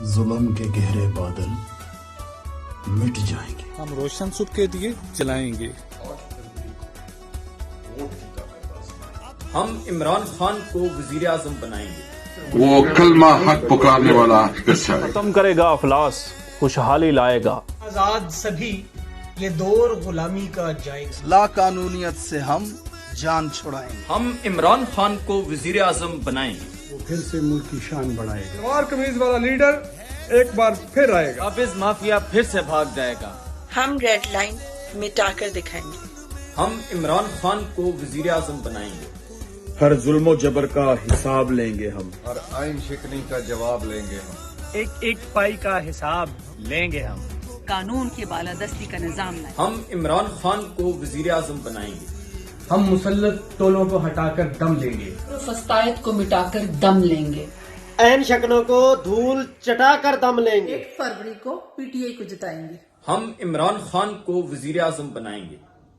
ظلم کے گہرے بادل مٹ جائیں گے، ہم روشن صبح کے دیے جلائیں گے۔ ہم عمران خان کو وزیر اعظم بنائیں گے۔ وہ کلمہ حق پکارنے والا قصہ ہے۔ ختم کرے گا افلاس، خوشحالی لائے گا۔ آزاد سبھی یہ دور غلامی کا جائے گا۔ لا قانونیت سے ہم جان چھڑائیں گے۔ ہم عمران خان کو وزیر اعظم بنائیں گے۔ وہ پھر سے ملک کی شان بڑھائے گا۔ سلوار قمیض والا لیڈر ایک بار پھر آئے گا۔ قابض مافیا پھر سے بھاگ جائے گا۔ ہم ریڈ لائن مٹا کر دکھائیں گے۔ ہم عمران خان کو وزیر اعظم بنائیں گے۔ ہر ظلم و جبر کا حساب لیں گے ہم۔ ہر آئین شکنی کا جواب لیں گے ہم۔ ایک ایک پائی کا حساب لیں گے ہم۔ قانون کی بالادستی کا نظام لائیں۔ ہم عمران خان کو وزیر اعظم بنائیں گے۔ ہم مسلط ٹولوں کو ہٹا کر دم لیں گے۔ فسطائیت کو مٹا کر دم لیں گے۔ این شکنوں کو دھول چٹا کر دم لیں گے۔ 1 فروری کو PTI کو جتائیں گے۔ ہم عمران خان کو وزیر اعظم بنائیں گے۔